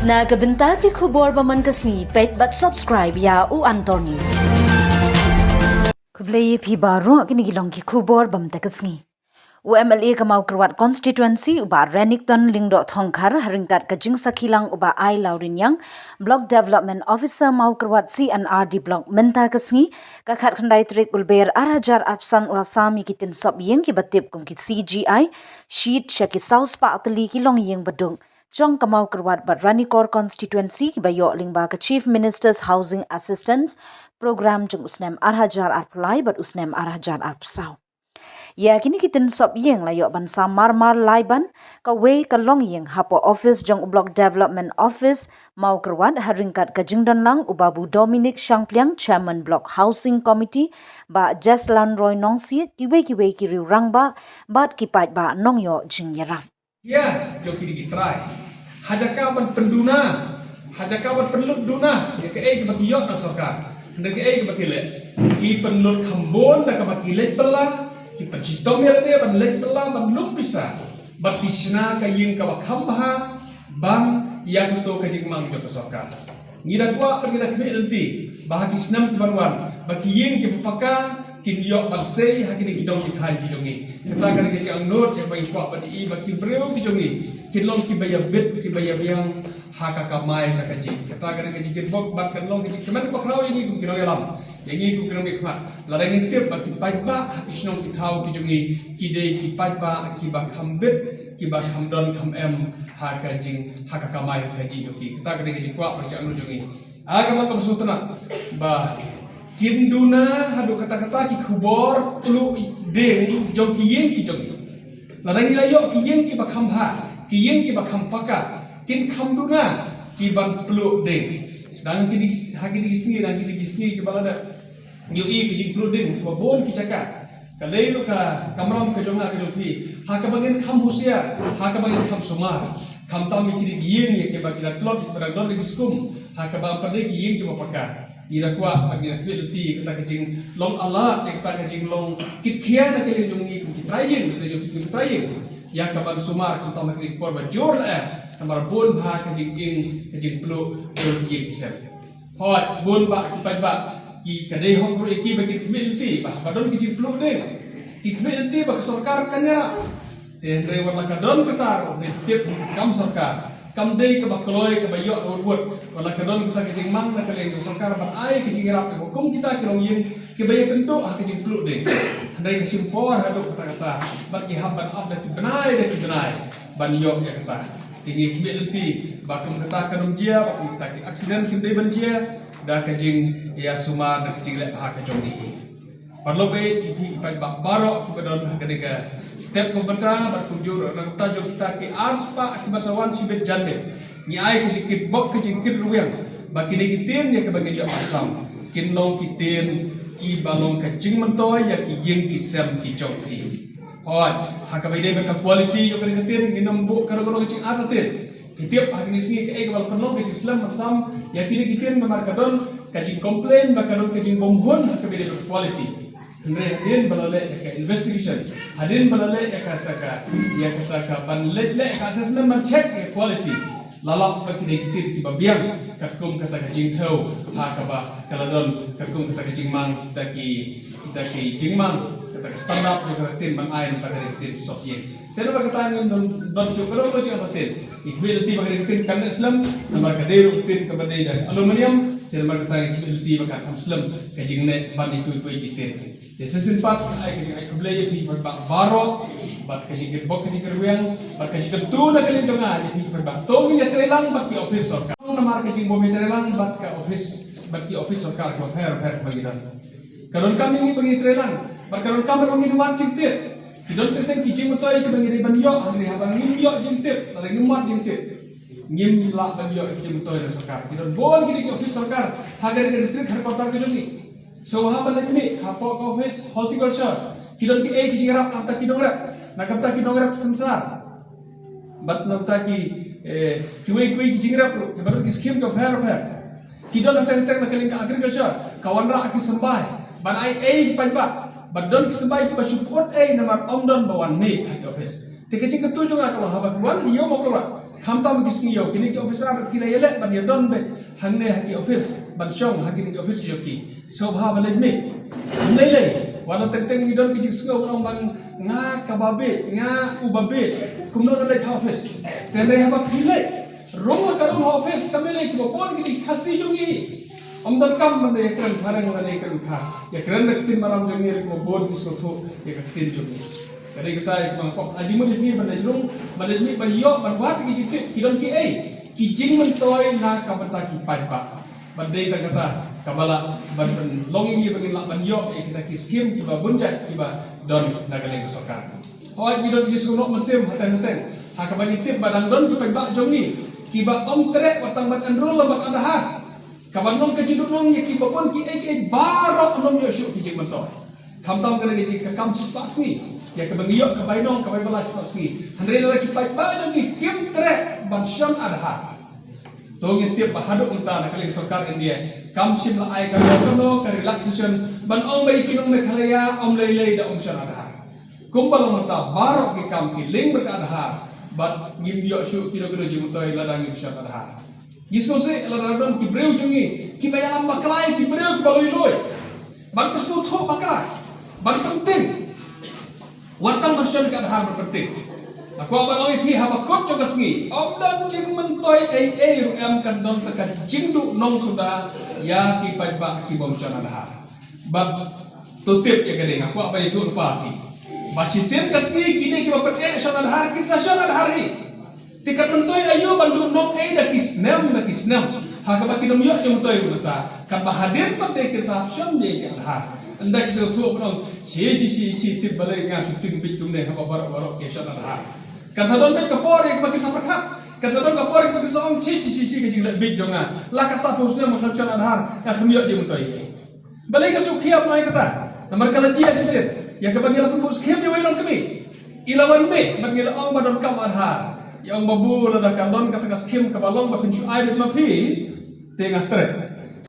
Nagabenta ki kubor baman kasni pet but subscribe ya u Antor News. Kublai pi baru kini gilong ki kubor bam takasni. UMLA kamau kerwat constituency uba Renington Lingdo Thongkar haringkat kajing sakilang uba ai laurin yang block development officer mau kerwat CNRD block menta kasni kakat khandai trik ulber arhajar arpsan ulasami kitin sob yeng ki batip kum ki CGI sheet syaki saus pa atli ki long yeng bedung Jong kamau kerwat bat Ranikor constituency ki bayok lingba ke Chief Minister's Housing Assistance program jeng usnem arhajar arpulai bat usnem arhajar arpsau. Ya kini kitin sop yeng layok ban samar-mar laiban ka wei ka long yeng hapo office jong block development office mau kerwat haringkat ka jingdan lang ubabu Dominic Shangpliang chairman block housing committee ba Jeslan Roy Nongsi kiwe ki riu rangba bat kipat ba nongyo jingyara. Ya, jo kini kitrai. Hajakawan penduna, hajakawan penlut duna, ya ke ke baki yok nak sarkar. Hendak ke baki le. Ki penlut kambon nak baki le pela, ki pencitom ya dia ban le pela ban lup bisa. Baki sna ka yin ka bakambha bang yang to ka jingmang jo sarkar. Ngira kwa pergi nak nanti. Bahagi senam kebaruan. Baki yin ki pepaka kin yok baksei hakini kidong kitai kijongi kita kan ke ang not yang bayi kuat pada i baki breu kijongi kilong ki baya bet ki baya yang haka kamai ka kaji kita kan ke jikit bok bat kan long ki kemen ko krau ini ku kirong yalam yang ini ku kirong ikmat larang intip baki pai ba hakisnong ki thau kijongi kidei ki pai ba ki bak hambet ki bak hamdon kam em haka jing haka kamai kaji yoki kita kan ke jikuat pada ang jongi agama kam sutana ba Kinduna hadu kata-kata ki kubor pelu deng jong kiyen ki jong. Larang ilayo kiyen ki bakam ha, kiyen ki bakam paka, kin kamduna ki ban pelu deng. Dan kini hagi di sini dan kini di sini ki balada. Yo i ki jing pelu deng ko bon ki caka. Kalai lu ka kamram ke jonga ke jopi, ha ka bagen kam husia, ha ka bagen kam sumar. Kam tam ki kiyen ye ki bakila klot pada don di skum, ha ka ba pade kiyen ki mapaka. Ira kuat bagi nak pilih kita kecing long alat kita kecing long kitkia nak kali jongi kitrayen kita jongi kitrayen ya kaban sumar kita nak kali por bajor namar bon ha kecing kecing pelu ye kisah hot bon ba kipat ba ki kadai hong pro ki bagi pilih bah badon kecing pelu deh pilih bah sarkar kanya tenre wala kadon ketar tiap kam sarkar kam day ke bakloi ke bayok urut wala kadon kita kecing mang nak kaleng sarkar ban ai kecing rap ke hukum kita kirong yin ke bayok kenduk ha kecing pluk ding handai ke simpor hadu kata-kata bagi haban abda ti benai ban yok ya kata tinggi kibet lenti bakum kata kanum jia bakum kata ki aksiden kindai ban jia da kecing ya sumar da kecing lek ha kecong ni perlu baik ipi pai baro ki badon kadega step kompeta berkunjur nak tajo kita ke arspa akibat sawan sibet jande ni ai ke dikit bok ke jingkit ruang baki ni kitin ya ke bagi dia pasam kinong kitin ki balong ke jing mentoy ya ki jing ki sem ki chok ti hoi ha ka bai dei ka quality yo ke kitin ginom bu karo-karo ke jing atatin tiap hari ni sini ke bal penon ke Islam maksam ya kini kitin memar kadon ke jing komplain bakaron ke jing bomhon ha ka bai dei quality Hadin balale ka investigation hadin balale ka saka ya ka ban let ka assessment ban check quality lalap ka kini kitir ki babiang katkum kata ka jing thau ha ka ba kaladon katkum kata ka jing mang kita ki jing mang kata ka stand up ka tin ban ai ta ka tin sok ye teno ba kata ngon ban chukro ko cha patin ikbel ti ba ka tin kan Islam namar ka deru tin ka badai dan aluminium teno ba kata ikbel ti ba ka Islam ka jing ne ban ikui kitir Desa simpat ai kubelai pi berbak baro bat kaji gerbok kaji kerwiang bat kaji ketu nak kali jonga pi berbak tong ni trelang bat pi office sarkar namar kaji bom trelang bat ka office sarkar ko her bagi dan karon kami ni bagi trelang bat karon kami bagi duat cingtit kidon teteng kiji mutoi ke bagi ban yo hari habang ni yo cingtit lagi numat cingtit ngim la ban yo kiji mutoi sarkar kidon bon kini office sarkar hagar ke district headquarter ke jongi So what happened like me? Hapok office horticulture. Kidon ki ki jingrap namta kidong rap. Nakapta kidong rap samsar. Bat namta ki we ki jingrap lo. Baru ki scheme ka fair. Kidon namta nakaling ka agriculture. Kawan ra ki sambai. Ban ai pajba. Bat don ki sambai ki ba support namar omdon bawan me office. Tika cing ketujuh nga kalau habak buan hiyo mau keluar. Kamta magisngiyo kini ki officer kina yele ban yadon be hangne haki office ban syong haki ni office joki sobha balajme nele wala tenteng ni don ki jisngo orang ban nga kababe nga ubabe kumno le office tene haba pile roma karon office kamele ki bopon ki khasi jongi amdar kam mane ekran pharang mane ekran kha ya kran naktin maram jongi ko bod bisno tho ya katin jongi Kadai kita bangkok aji mo ni banajrung banajmi banyo banwat ki sitik kidon ki ki jing mentoy na kabata ki paipa bandai ta kata kabala ban longi bangin lak banyo kita ki skim ki ba bunjat ki ba don nagale kesokan hoy kidon ki sunok mesim haten ha ka bagi tip badang don ki paipa jongi ki ba om trek watang bat enrol lobak adahat kabanong ka jiduk nong ki babon ki barok nom yo syuk ki jing mentoy kamtam kena ki kam sisni ya kebangiyok kebainong kebaibala sini handre lagi paipa lagi kim trek bansyam adha tongin tiap bahaduk unta nak kali sarkar India kam sim la ai kano ka relaxation ban ong bai kinong me khalaya om lei da om shan adha kumbal unta barok ki kam ki ling berkadha bat ngimbiok syu kilo-kilo jimutoi ladang ngim shan adha gisno se ladang ki breu jungi ki bayalam baklai ki breu ki baloi loi ban kesu tho baklai ban penting Watang masyal ka adhar berpenting. Aku akan oi pi habakot juga sengi. Om dan jing mentoy ruem kan don tekan jingdu nong sudah ya ki paipa ki bom syal adhar. Bab tutip ya gede. Aku apa itu lupa ki. Basisin ka sengi kini ki bapak syal adhar kisah syal adhar ni. Tikat mentoy ayo bandu nong da kisnem. Haka baki nom yo jeng mentoy berta. Kan bahadir pada kisah syal ni ki adhar. Anda kisah tu orang si tip balai dengan cuti kepicum deh apa barok ke syar adhar. Kan sadon bet kapor yang bagi saprakat. Kan sadon kapor yang bagi seorang si ke jingla big jonga. La kata posnya macam syar adhar yang kemiak je mutai. Balai ka sukhiap mai kata. Nomor kala jia sisit. Ya ke bagi lapun bus khim ni wailon kami. Ilawan me bagi laong badon kam adhar. Yang babu lada kandon kata kas khim ke balong bakin syuai bet mapi tengah trek.